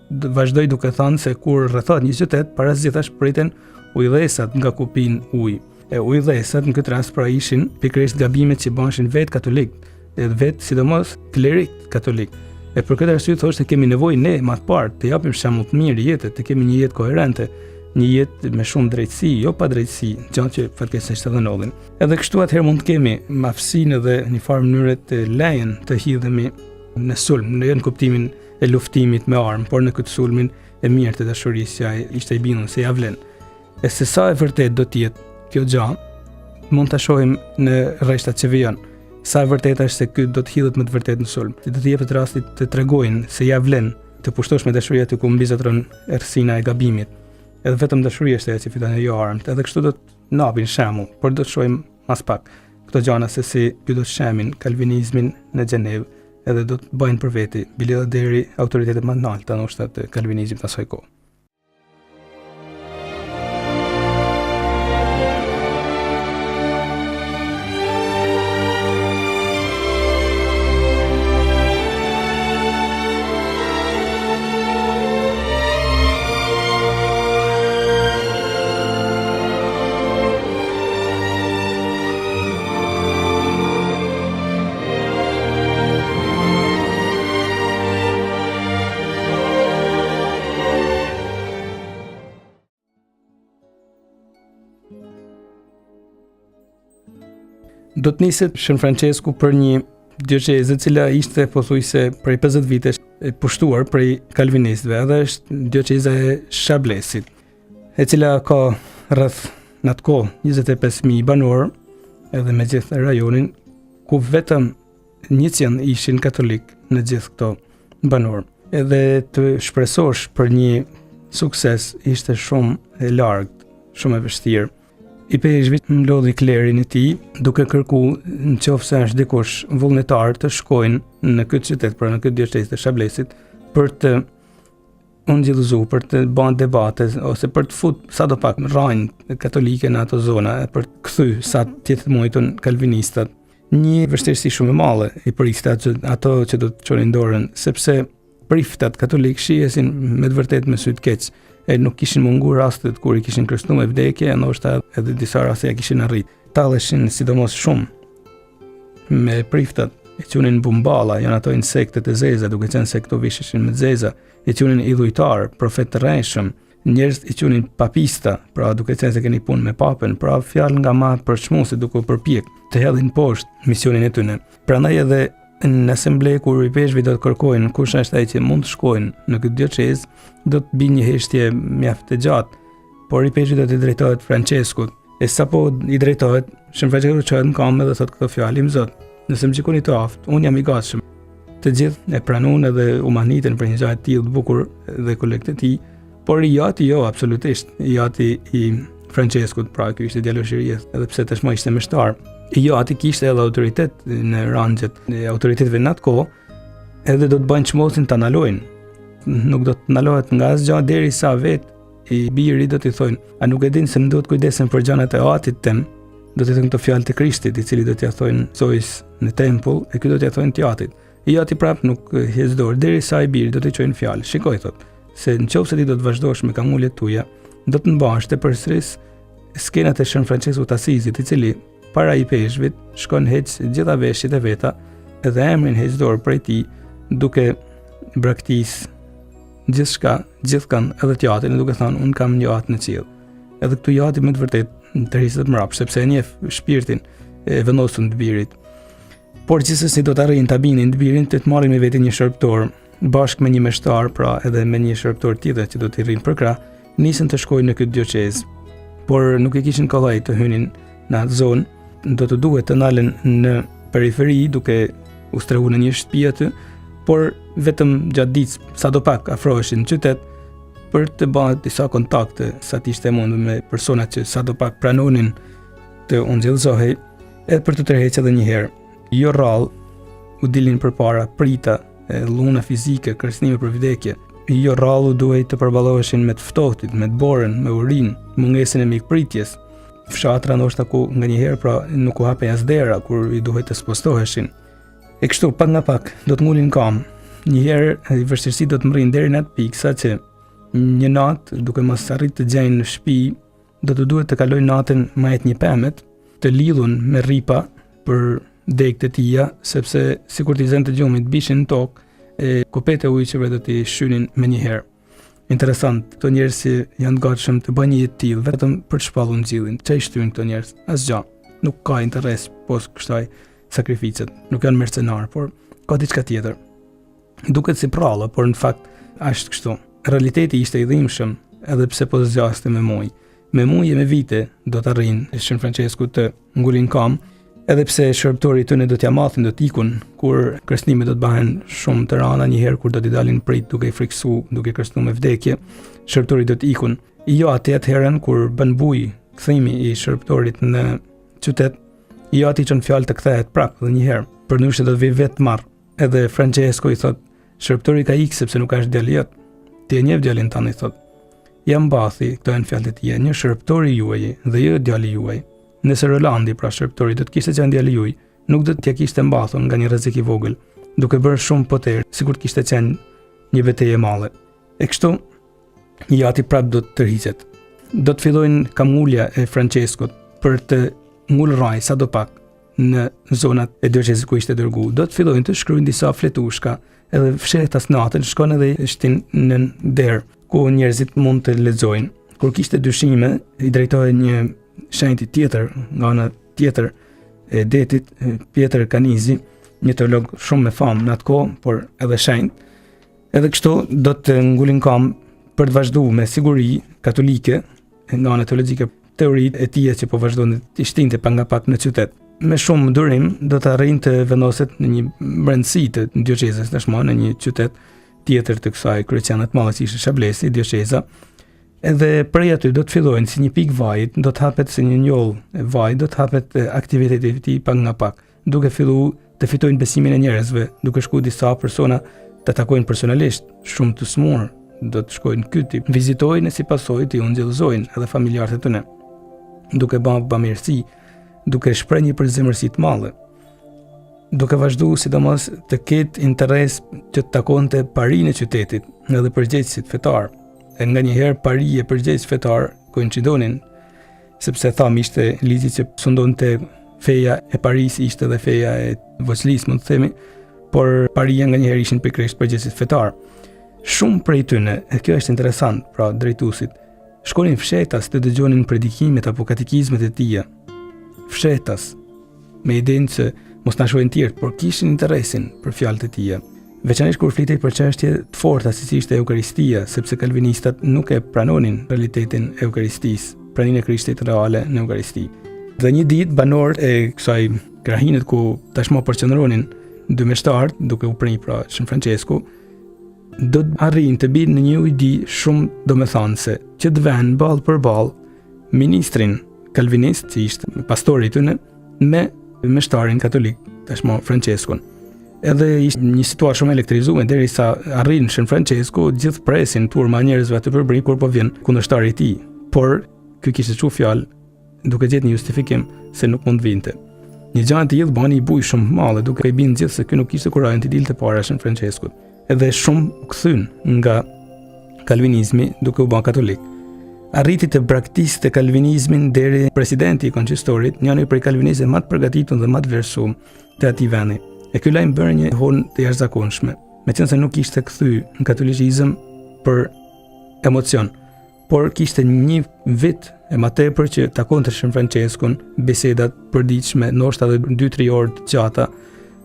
vazhdoi duke thënë se kur rrethot një qytet, parazitash priten ujdhesat nga kupin ujë. E ujdhesat në këtë rast pra ishin pikërisht gabimet që bënshin vetë katolik, edhe vetë sidomos klerik katolik. E për këtë arsye thoshte se kemi nevojë ne më të parë të japim shembull të mirë jetë, të kemi një jetë koherente, një jetë me shumë drejtësi, jo pa drejtësi, gjë që fatkeqësisht edhe ndodhin. Edhe kështu atëherë mund të kemi aftësinë dhe një farë mënyrë të lejen të hidhemi në sulm, në kuptimin e luftimit me armë, por në këtë sulmin e mirë të dashurisë që ai ishte i bindur se ja vlen. E se sa e vërtet do të jetë kjo gjë, mund ta shohim në rreshtat që vijnë. Sa e vërtet është se ky do të hidhet me të vërtet në sulm. Ti do të jepet rasti të tregojnë se ja vlen të pushtosh me dashuri aty ku mbizotron errësina e gabimit. Edhe vetëm dashuria është ajo që fiton jo armët. Edhe kështu do të napin shembull, por do të shohim mas pak këto gjëra se si ky do të shemin kalvinizmin në Gjenevë, edhe do të bëjnë për veti bile edhe deri autoritetet më të larta ndoshta të kalvinizmit të asaj kohe. Do të niset Shën Françesku për një diocezë e cila ishte pothuajse prej 50 vitesh e pushtuar prej kalvinistëve, edhe është dioceza e Salesit, e cila ka rreth në atë kohë 25.000 banor, edhe me gjithë rajonin, ku vetëm 100 ishin katolik në gjithë këto banor. Edhe të shpresosh për një sukses ishte shumë e largët, shumë e vështirë. I peshvit më lodhi klerin e tij duke kërku në qoftë se është dikush vullnetar të shkojnë në këtë qytet, pra në këtë diocezë të Salesit, për të undjellëzuar, për të bërë debate ose për të fut sadopak rrajnë katolike në ato zona, për të kthy sa të mojtën kalvinistat. Një vështirësi shumë e madhe i priste ato që do të çonin dorën, sepse priftat katolik shihesin me të vërtetë me sy të keq e nuk kishin mungu rastet kur I kishin kërcënuar me vdekje, e ndoshta edhe disa raste ja kishin arrit. Talleshin sidomos shumë me priftat, I qunin bumballa, janë ato insektet e zeza, duke qenë se këto visheshin me zeza, I qunin idhujtar, profet të rreshëm, njerëz I qunin papista, pra duke qenë se keni punë me papën, pra fjalë nga ma përçmuese duke u përpjek të hedhin poshtë misionin e tyre. Prandaj edhe në asamble kur I peshëve do të kërkojnë kush është ai që mund të shkojnë në këtë diocezë, do të bëjnë një heshtje mjaft të gjatë, por I peshëve do të drejtohet Françeskut. E sapo I drejtohet, Shën çohet në kamë dhe thotë këtë fjalë, Zot, nëse më gjikoni të aftë, unë jam I gatshëm. Të gjithë e pranojnë edhe u mahniten për një gjë të tillë të bukur dhe kolekt e tij, por I jati jo absolutisht. I jati I Françeskut, pra ky ishte djalë Shërisë, edhe pse tashmë ishte mështar. I jati kishte edhe autoritet në rangjet e autoritetëve në atë kohë, edhe do të bëjnë çmosin ta ndalojnë. Nuk do të ndalohet nga asgjë derisa vetë I biri do t'i thonë, a nuk e din se më duhet kujdesen për gjanat e atit tem, do t'i thonë këto fjalë të Krishtit, I cili do t'ia thonë Zojës në tempull, e ky do t'ia thonë t'atit. I jati prap nuk hes dorë derisa I biri do t'i çojnë fjalë. Shikoj thot, se nëse ti do të vazhdosh me kamullet tuaja, do të mbash të përsëris skenat e Shën Franceskut të Asisit, I cili para I peshëvit shkon heq gjitha veshjet e veta, edhe emrin heq dorë prej tij, duke braktis gjithçka, gjithkan edhe t'jatin, duke thënë unë kam një atë në qiell. Edhe këtu jati me të vërtet tërhiqet mrap, sepse e njeh shpirtin e vendosur të birit. Por gjithsesi do të arrijnë ta binin të birin të marrin me veti një shërbëtor, bashkë me një meshtar, pra edhe me një shërbëtor tjetër që do të rrinë për krah, nisën të shkojnë në këtë diocezë. Por nuk I kishin kollaj të hynin në atë zonë, do të duhet të ndalen në periferi duke u strehuar në një shtëpi aty, por vetëm gjatë ditës sadopak afroheshin në qytet për të bërë disa kontakte sa t'ishte mundur me persona që sadopak pranonin të ungjillëzohej, edhe për të tërhequr edhe një herë. Jo rrallë u dilin përpara prita, luna fizike, kërcënime për vdekje. Jo rrallë u duhej të përballoheshin me të ftohtit, me të borën, me urinë, mungesën e mikpritjes. Fshatra ndoshta ku nganjëherë pra nuk u hapej as dera kur I duhej të spostoheshin. E kështu pak nga pak do të ngulin kam. Një herë vështirësi do të mrin deri në atë pikë sa që një natë, duke mos arrit të gjejnë në shtëpi, do të duhet të kalojnë natën majet një pemet, të lidhun me rripa për degët e tija, sepse sikur t'i zënë të gjumit bishin në tokë, e kopet e ujqeve do t'i shynin me një herë. Interesant, këto njerëz që janë gatshëm të bëjnë një jetë tillë vetëm për të shpallur ngjillin. Çfarë shtyn këto njerëz? Asgjë. Nuk ka interes pos kësaj sakrificet. Nuk janë mercenar, por ka diçka tjetër. Duket si prallë, por në fakt është kështu. Realiteti ishte I dhimbshëm, edhe pse po zgjaste me muj. Me muj e me vite do të arrijnë Shën Francesku të ngulin kam, edhe pse shërbëtori tyne do t'ja mathin, do t'ikun, kur kërcënimet do të bëhen shumë të rana, një herë kur do t'i dalin prit duke I friksu, duke kërcënuar me vdekje, shërbëtori do t'ikun. Jo atë herën kur bën bujë kthimi I shërbëtorit në qytet, jo aty çon fjalë të kthehet prap edhe një herë, përndryshe do të vi vetë marr. Edhe Francesku I thot, shërbëtori ka ikë sepse nuk ka djalë jot. Ti e njeh djalin tani, thot. Jam mbathi, këto janë fjalët e tij, një shërbëtori juaj dhe jo djali juaj. Nëse Rolandi, pra shërbëtori, do të kishte qenë djali juaj, nuk do t'ja kishte mbathur nga një rrezik I vogël, duke bërë shumë poter, sikur të kishte qenë një betejë e madhe. E kështu, jati prap do të tërhiqet. Do të fillojnë kamulja e Franceskut për të ngul raj sadopak në zonat e diocezës ku ishte dërguar. Do të fillojnë të shkruajnë disa fletushka, edhe fshehtas natën shkon edhe shtin në derë ku njerëzit mund të lexojnë. Kur kishte dyshime, I drejtohej një shenjti tjetër nga ana tjetër e detit, Pjetër Kanizi, një teolog shumë me famë në atë kohë, por edhe shenjt. Edhe kështu do të ngulin kam për të vazhduar me siguri katolike nga ana teologjike teoritë e tij që po vazhdon të shtinte pa nga pak në qytet. Me shumë durim do të arrijnë të vendoset në një brendësi të diocezës tashmë në një qytet tjetër të kësaj kryqëzane të madhe që ishte Shalesi, dioceza. Edhe prej aty do të fillojnë si një pikë vajit, do të hapet si një njoll e vajit, do të hapet aktiviteti I tij pak nga pak, duke filluar të fitojnë besimin e njerëzve, duke shkuar disa persona të takojnë personalisht, shumë të smur, do të shkojnë këty, vizitojnë e si pasojë të ungjillëzojnë edhe familjarët e tyre, duke bërë bamirësi, duke shpreh një përzemërsi të madhe, duke vazhduar sidomos të ketë interes që të takonte parinë e qytetit, edhe përgjegjësit fetar. E nga njëherë pari e përgjegjës fetar koincidonin, sepse tham ishte ligji që sundonte feja e Paris ishte dhe feja e Voçlis, mund të themi, por paria nga njëherë ishin pikërisht përgjegjësit fetar. Shumë prej tyre, e kjo është interesant, pra drejtuesit, shkonin fshetas të dëgjonin predikimet apo katekizmet e tij. Fshetas, me idenë që mos na shohin tjerë, por kishin interesin për fjalët e tij. Veçanërisht kur flitej për çështje të forta siç ishte Eukaristia, sepse kalvinistat nuk e pranonin realitetin e Eukaristisë, pranimin e Krishtit reale në Eukaristi. Dhe një ditë banorët e kësaj krahinet ku tashmë përqendronin dy meshtarët, duke u prinj pra Shën Françesku, do të arrijnë të binë në një ujdi shumë domethënëse, që të vënë ballë për ballë ministrin kalvinist, që ishte pastori i tyre, me meshtarin katolik, tashmë Franceskun. Edhe ishte një situatë shumë elektrizuar derisa arrin Shën Françesku, gjithë presin turma njerëzve aty përbërë kur po vjen kundërshtari i tij. Por ky kishte çu fjalë duke gjetur një justifikim se nuk mund vinte. Një gjë e tillë bani i buj shumë madhe, duke i bindë gjithë se ky nuk kishte kurajën të dilte para Shën Françeskut. Edhe shumë u kthyn nga kalvinizmi duke u bën katolik. Arriti të praktiste kalvinizmin deri presidenti i konsistorit, njëri prej kalvinistëve më të përgatitur dhe më të vlerësuar të atij vendi. E ky lajm bëri një hon të jashtëzakonshme, meqense nuk ishte kthy në katolicizëm për emocion, por kishte një vit e më tepër që takonte Shën Franceskun, bisedat përditshme, ndoshta edhe 2-3 orë të gjata,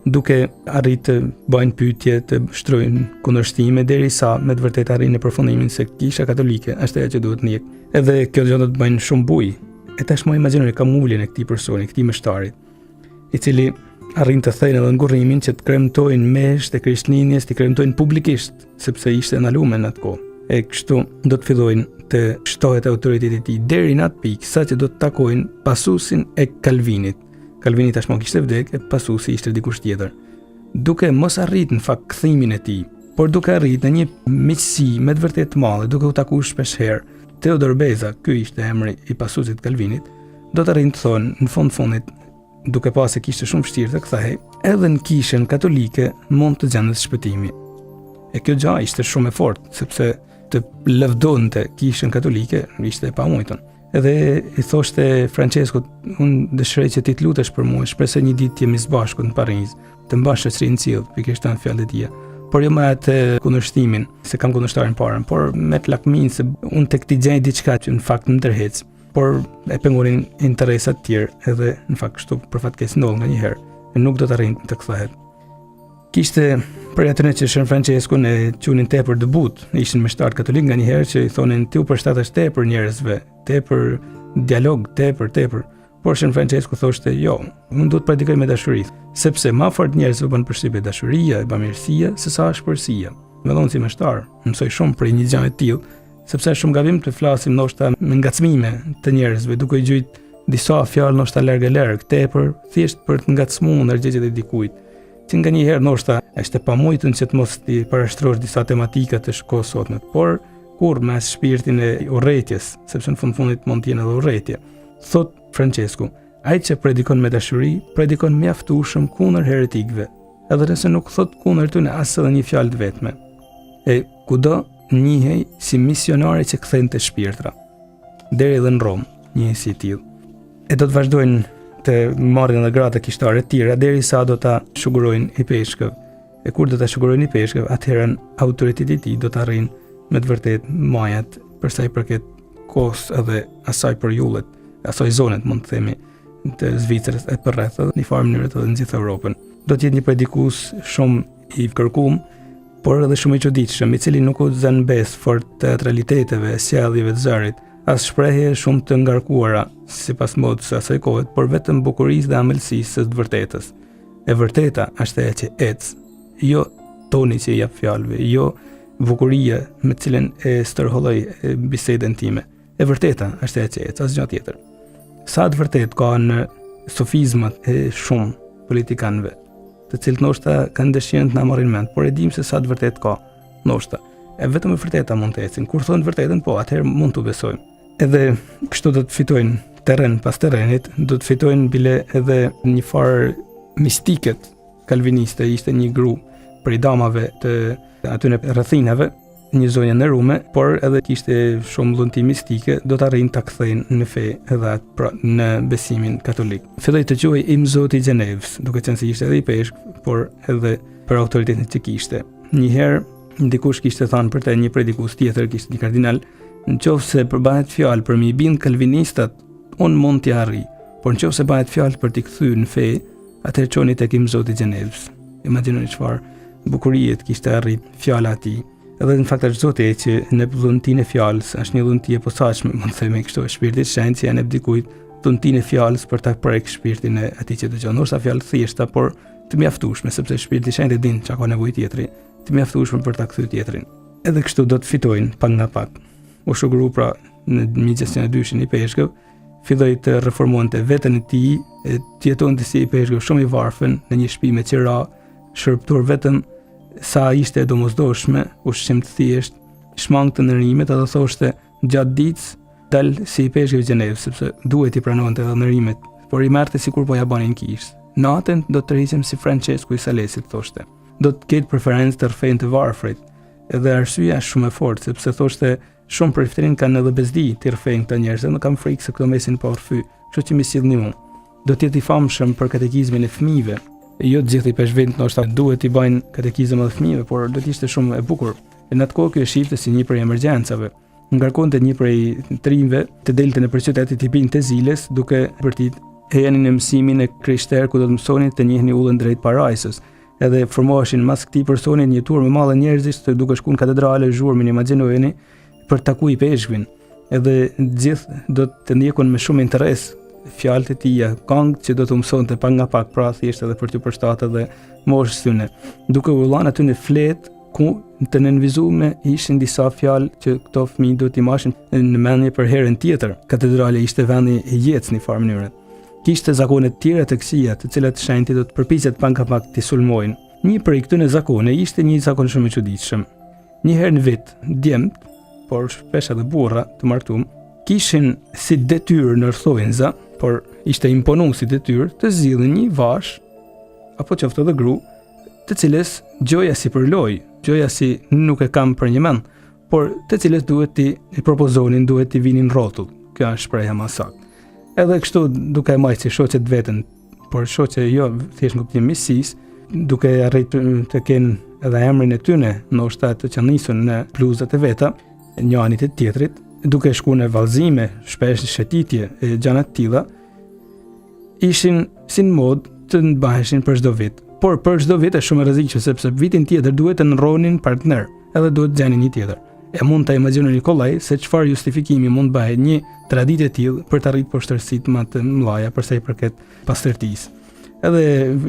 duke arritë të bëjnë pyetje, të shtrojnë kundërshtime derisa me të vërtetë arrin në përfundimin se Kisha katolike është ajo që duhet ndjek. Edhe kjo gjë do të bëjnë shumë bujë. E tashmë imagjinoni kamuljen e këtij personi, këtij mështarit, i cili arrin të thënë edhe ngurrimin që të kremtojnë mesh të Krishtlindjes, të kremtojnë publikisht, sepse ishte ndaluar në atë kohë. E kështu do të fillojnë të shtohet autoriteti i tij deri në atë pikë sa që do të takojnë pasuesin e Kalvinit. Kalvini tashmë kishte vdekur, e pasuesi ishte dikush tjetër. Duke mos arrit në fakt kthimin e tij, por duke arrit në një miqësi me të vërtetë të madhe, duke u takuar shpeshherë. Teodor Beza, ky ishte emri i pasuesit të Kalvinit, do të arrin të thonë në fundit, duke pasur se kishte shumë vështirë të kthehej, edhe në kishën katolike mund të gjendet shpëtimi. E kjo gjë ishte shumë e fortë, sepse të lëvdonte kishën katolike ishte e pamujtur. Edhe i thoshte Franceskut, unë dëshiroj që ti të lutesh për mua, shpresoj një ditë të jemi së bashku në Paris, të mbash shoqërinë cilë, pikërisht në fjalët e tija. Por jo me atë kundërshtimin, se kam kundërshtarin parën, por me të lakmin se unë tek ti gjej diçka që në fakt më tërhec, por e pengurin interesat tjerë, edhe në fakt kështu për fatkeqësi ndodh nganjëherë, e nuk do të arrin të kthehet. Kishte për atë që Shën Franceskun e qunin tepër debut, ishin meshtar katolik nganjëherë që i thonin ti u përshtatesh tepër njerëzve, tepër dialog, tepër. Por Shën Francesku thoshte jo, unë duhet predikoj me dashuri, sepse më fort njerëzve bën përshtypje dashuria e bamirësia se sa ashpërsia. Vëllon si meshtar, mësoj shumë për një gjë e tillë, sepse është shumë gabim të flasim ndoshta me ngacmime të njerëzve, duke i gjujt disa fjalë ndoshta larg, tepër, thjesht për të ngacmuar ndërgjegjet e dikujt. Që nganjëherë ndoshta është e pamujtur që të mos ti parashtrosh disa tematika të shkollës sotme, por kur me shpirtin e urrëties, sepse në fundit mund të jenë edhe urrëtie. Thot Francesku, ai që predikon me dashuri, predikon mjaftueshëm kundër heretikëve, edhe nëse nuk thot kundër tyre as edhe një fjalë të vetme. E kudo njihej si misionari që kthente shpirtra. Deri edhe në Rom, njësi i tillë. E do të vazhdojnë të marrin edhe gratë kishtare të tjera derisa do ta shugurojnë i peshkëv. E kur do ta shugurojnë i peshkëv, atëherën autoriteti i tij do të arrijnë me të vërtetë majat për sa i përket kohës edhe asaj periudhët, asaj zonet mund të themi të Zvicrës e përreth edhe në farë mënyrë edhe në gjithë Europën. Do të jetë një predikus shumë i kërkuar, por edhe shumë i çuditshëm, i cili nuk u zën bes fort teatraliteteve, sjelljeve të zërit, as shprehje shumë të ngarkuara sipas modës së asaj kohe, por vetëm bukurisë dhe amëlsisë së të vërtetës. E vërteta është ajo që ec, jo toni që jap fjalëve, jo bukuria me të cilën e stërholloj bisedën time. E vërteta është ajo që ec, asgjë tjetër. Sa të vërtet ka në sofizmat e shumë politikanëve, të cilët ndoshta kanë dëshirën të na marrin mend, por e dim se sa të vërtet ka, ndoshta. E vetëm e vërteta mund të ecin. Kur thonë vërtetën, po, atëherë mund të besojmë. Edhe kështu do të fitojnë terren pas terrenit, do të fitojnë bile edhe një farë mistiket kalviniste, ishte një grup prej damave të atyre rrethinave, një zonjë në Rume, por edhe kishte shumë dhunti mistike, do të arrin ta kthejnë në fe edhe pra në besimin katolik. Filloi të quhej im Zoti i Gjenevës, duke qenë se ishte edhe i peshk, por edhe për autoritetin që kishte. Një herë dikush kishte thënë për të një predikus tjetër, kishte një kardinal, nëse përbahet fjalë për mi bind kalvinistat, unë mund t'i arri, por nëse bëhet fjalë për t'i kthyer në fe, atëherë çoni tek im Zoti i Gjenevës. Imagjinoni çfarë bukurie kishte arrit fjala e tij. Edhe në fakt është Zoti që në dhuntinë e fjalës, është një dhunti e posaçme, mund të themi kështu, Shpirti i Shenjtë që janë dikujt dhuntinë e fjalës për ta prek shpirtin e atij që dëgjon. Ndoshta fjalë thjeshta, por të mjaftueshme, sepse Shpirti i Shenjtë din çka ka nevojë tjetri, të mjaftueshme për ta kthyer tjetrin. Edhe kështu do të fitojnë pak nga pak. U shugru pra në 1902 i peshkëv, filloi të reformonte veten e tij, të jetonte si i peshkëv shumë i varfën në një shtëpi me qira, shërptur vetëm sa ishte domosdoshme, ushqim të thjesht, shmangte në rimet, edhe thoshte gjatë ditës dal si i peshkëv i Gjenevës, sepse duhet i pranonte edhe në rimet, por i merrte sikur po ja banin kishë. Natën do të rriqem si Françesku i Salesit, thoshte. Do të ketë preferencë të rrëfejnë të varfrit. Edhe arsyeja është shumë e fortë, sepse thoshte shumë prej ftrin kanë edhe bezdi të rrëfejnë këta njerëz, dhe kam frikë se këto mesin pa rrëfy, kështu që më sillni mua. Do të jetë i famshëm për katekizmin e fëmijëve. Jo të gjithë i peshvend ndoshta duhet i bajnë katekizëm edhe fëmijëve, por do të ishte shumë e bukur. Në atë kohë kjo shifte si një prej emergjencave. Ngarkonte një prej trimëve të delte nëpër qytetin e Pinte Ziles, duke përtit henin në mësimin e krishterë ku do të mësonin të njihni udhën drejt parajsës. Edhe formoheshin mas këtij personi një turmë e madhe njerëzish të duke shkuar në katedrale zhurmin, imagjinojeni, për të takuar i peshkvin. Edhe gjithë do të ndjekun me shumë interes fjalët e tija, këngë që do të mësonte pak nga pak, pra thjesht edhe për t'u përshtatë edhe moshës tyne. Duke u dhënë aty në fletë ku të nënvizuar ishin disa fjalë që këto fëmijë do t'i marrin në mendje për herën tjetër. Katedrale ishte vendi i jetës në farë mënyrë. Kishte zakone të tjera të këqija, të cilat shenjti do të përpiqet pak nga pak t'i sulmojnë. Një prej këtyre zakone ishte një zakon shumë i çuditshëm. Një herë në vit, djemt, por shpesh edhe burra të martuar, kishin si detyrë në rthonjza, por ishte imponuar si detyrë të zgjidhin një vash apo qoftë edhe gru, të cilës gjoja si për lojë, gjoja si nuk e kam për një mend, por të cilës duhet t'i propozonin, duhet t'i vinin rrotull. Kjo është shpreha më saktë. Edhe kështu duke e marrë si shoqet veten, por shoqe jo thjesht në kuptim miqësisë, duke arritur të kenë edhe emrin e tyre, ndoshta të qenisën në bluzat e veta, një anit e tjetrit, duke shkuar në vallëzime, shpesh shëtitje e gjëra të tilla, ishin si në modë të mbaheshin për çdo vit. Por për çdo vit është shumë e rrezikshme, sepse vitin tjetër duhet të ndronin partner, edhe duhet të gjenin një tjetër. E mund ta imagjinoni kollaj se çfarë justifikimi mund bëhet një traditë e tillë për të arritur poshtërsitë më të mëdha për sa i përket pastërtisë. Edhe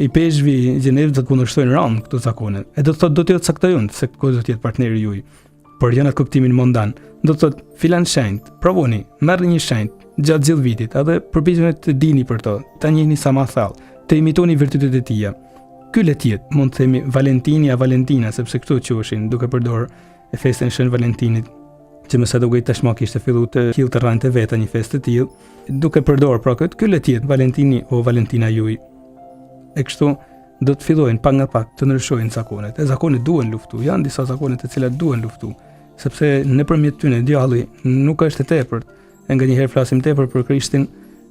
i peshkvi Gjenevës do të kundërshtojnë rand këto zakone. E do të thotë do të caktojnë se kush do të jetë partneri juaj. Por janë atë kuptimin mondan. Do të thotë filan shenjt, provoni, merrni një shenjt gjatë gjithë vitit, edhe përpiqeni të dini për to, ta njihni sa më thellë, të imitoni virtytet e tija. Ky le të jetë, mund të themi Valentina, sepse këtu quheshin duke përdorur e festën e Shën Valentinit, që më sa duket tashmë kishte filluar të hillte rrante veta një festë të tillë, duke përdorur pra këtë, ky le të jetë Valentini o Valentina juaj. E kështu do të fillojnë pak nga pak të ndryshojnë zakonet. E zakonet duhen luftu, janë disa zakone të cilat duhen luftu, sepse nëpërmjet tyre djalli nuk është e tepërt. E nganjëherë flasim tepër për Krishtin,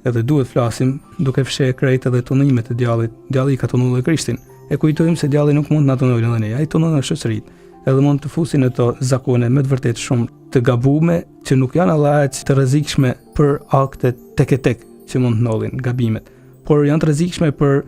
edhe duhet flasim duke fshehur krejt edhe tunimet e djallit. Djalli ka tunuar Krishtin. E kujtojmë se djalli nuk mund na tunojë edhe ne, ai tunon në shoqëritë. Edhe mund të fusin ato zakone me të vërtet shumë të gabume, që nuk janë aq të rrezikshme për akte tek e tek që mund të ndodhin gabimet, por janë të rrezikshme për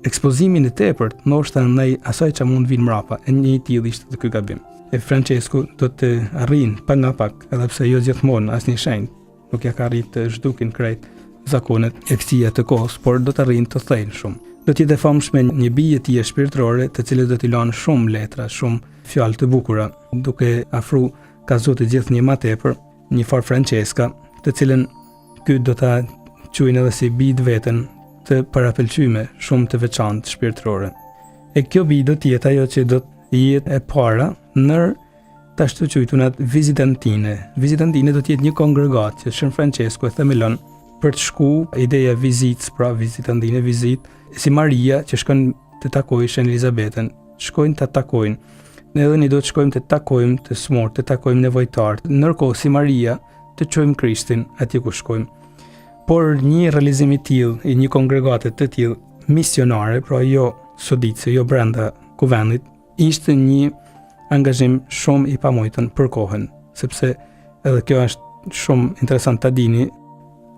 ekspozimin e tepërt, ndoshta ndaj asaj që mund vinë mbrapa. E një i tillë ishte ky gabim. E Françesku do të arrijnë pak nga pak, edhe pse jo gjithmonë asnjë shenjë nuk ja ka arritur të zhdukin krejt zakonet e këtija të kohës, por do të arrijnë të thejnë shumë. Do të jetë e famshme një bie e tij shpirtërore, të cilës do t'i lanë shumë letra, shumë fjalë të bukura, duke afru ka Zoti gjithë një më tepër, një far Franceska, të cilën ky do ta quajnë edhe si bijë vetën të parapëlqyme, shumë të veçantë shpirtërore. E kjo bijë do të jetë ajo që do të jetë e para ndër të ashtu quajtunat vizitantine. Vizitantine do të jetë një kongregat që Shën Francesku e themelon për të shku ideja vizitës, pra vizitantine vizit, si Maria që shkon të takojë Shën Elizabetën, shkojnë të takojnë Edhe ne do të shkojmë të takojmë të smurt, të takojmë nevojtarët, ndërkohë si Maria të çojmë Krishtin atje ku shkojmë. Por një realizim i tillë, i një kongregate të tillë misionare, pra jo soditse, jo brenda kuvendit, ishte një angazhim shumë i pamojtën për kohën, sepse edhe kjo është shumë interesant ta dini,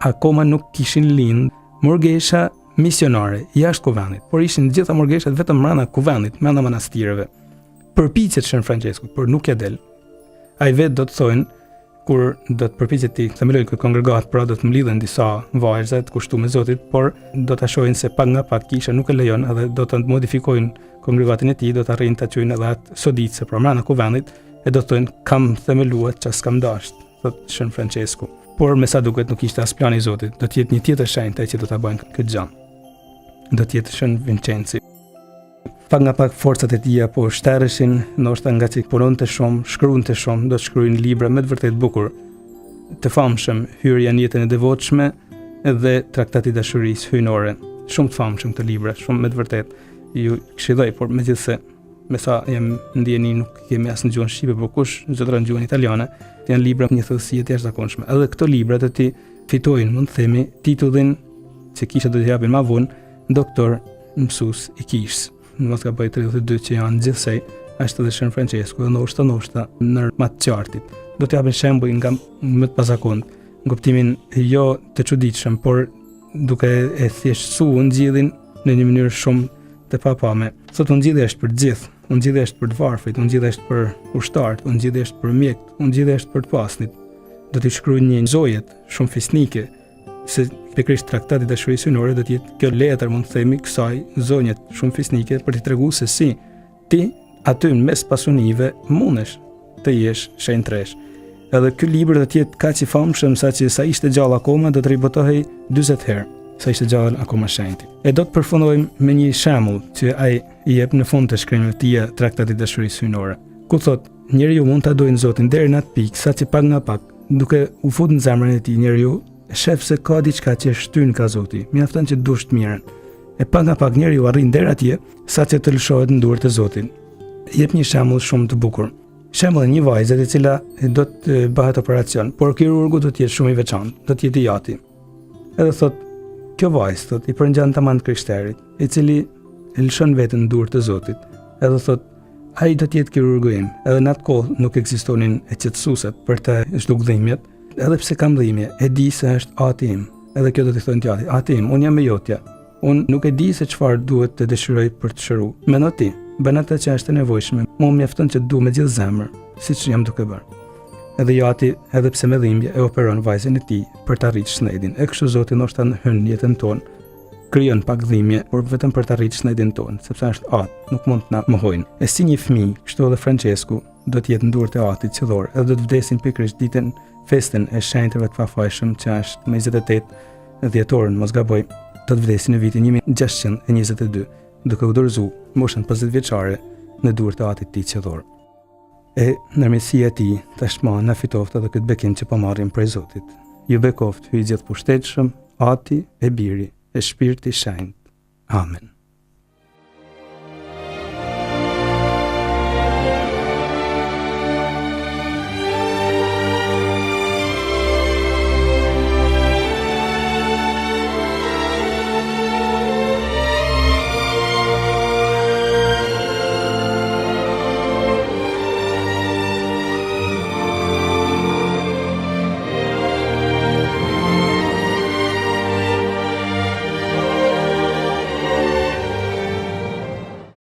akoma nuk kishin lind morgesha misionare jashtë kuvendit, por ishin gjitha morgeshat vetëm brenda kuvendit, brenda manastireve. Përpiqet Shën Françesku, por nuk ja del. Ai vetë do të thonë kur do të përpiqet të themelojë këtë kongregat, pra do të mlidhen disa vajza të kushtuar me Zotit, por do ta shohin se pak nga pak kisha nuk e lejon edhe do të modifikojnë kongregatin e tij, do të arrijnë ta çojnë edhe atë soditse pra brenda kuvendit e do të thonë kam themeluar çka s'kam dashur, thot Shën Françesku. Por me sa duket nuk ishte as plani i Zotit, do të jetë një tjetër shenjtë që do ta bëjnë këtë gjë. Do të jetë Shën Vincenzi. Pak nga pak forcat e tija po shtereshin, ndoshta nga që punonte shumë, shkruante shumë, do të shkruajnë libra me të vërtet bukur, të famshëm, Hyrja në jetën e devotshme dhe Traktati i dashurisë hyjnore. Shumë të famshëm të libra, shumë me të vërtet. Ju këshilloj, por megjithse me sa jam ndjeni nuk kemi as në gjuhën shqipe, por kush zotëron gjuhën italiane, janë libra një thellësie të jashtëzakonshme. Edhe këto libra do t'i fitojnë, mund të themi, titullin që kisha do t'i japin më vonë, doktor mësues i kishës. Mos ka bëj 32 që janë gjithsej, ashtu edhe Shën Françesku, dhe ndoshta në matë qartit. Do të japin shembuj nga më të pazakont, në kuptimin jo të çuditshëm, por duke e thjeshtësuar ngjillin në një mënyrë shumë të papame. Thotë ngjilli është për të gjithë, ngjilli është për të varfrit, ngjilli është për ushtarët, ngjilli është për mjekët, ngjilli është për të pasnit. Do të shkruaj një zojet shumë fisnike, se pikërisht Traktati i dashurisë hyjnore do të jetë kjo letër, mund të themi, kësaj zonjët shumë fisnike për t'i treguar se si ti aty në mes pasunive mundesh të jesh shenjtërish. Edhe ky libër do të jetë kaq i famshëm saqë sa ishte gjallë akoma do të ribotohej 40 herë, sa ishte gjallë akoma shenjti. E do të përfundojmë me një shembull që ai i jep në fund të shkrimit të tij Traktati i dashurisë hyjnore, ku thotë njeriu mund ta dojë Zotin deri në atë pikë saqë pak nga pak, duke u futur në zemrën e tij njeriu shef se ka diçka që shtyn ka Zoti, mjafton që dush të mirën. E pak nga pak njeriu arrin deri atje, saqë të lëshohet në duart e Zotit. Jep një shembull shumë të bukur. Shembulli një vajze e cila do të bëhet operacion, por kirurgu do të jetë shumë i veçantë, do të jetë i jati. Edhe thot, kjo vajzë thot i përngjan tamam krishterit, i cili e lëshon veten në duart e Zotit. Edhe thot, ai do të jetë kirurgu im. Edhe në atë kohë nuk ekzistonin e qetësueset për të zhduk dhimbjet. Edhe pse kam dhimbje, e di se është ati im. Edhe kjo do t'i thonë t'jati, ati im, unë jam e jotja. Unë nuk e di se çfarë duhet të dëshiroj për të shëruar. Mendo ti, bën atë që është e nevojshme. Mua mjafton që du me gjithë zemër, siç jam duke bërë. Edhe jati, edhe pse me dhimbje, e operon vajzën e tij për të arritur shëndetin. E kështu Zoti ndoshta hyn në jetën tonë, krijon pak dhimbje, por vetëm për të arritur shëndetin tonë, sepse është atë, nuk mund të na mohojnë. E si një fëmijë, kështu edhe Francesku do të jetë në duart e atit qellor, edhe do të vdesin pikërisht ditën festën e shenjtërve të pafajshëm që është me 28 dhjetorën, mos gaboj, do të vdesin në vitin 1622, duke u dorëzuar moshën 50 vjeçare në duart e atit të tij qellor. E nërmësia e tij tashmë na fitoft edhe këtë bekim që po marrim prej Zotit. Ju bekoft hyj gjithë pushtetshëm, Ati e Biri e Shpirti i Shenjtë. Amen.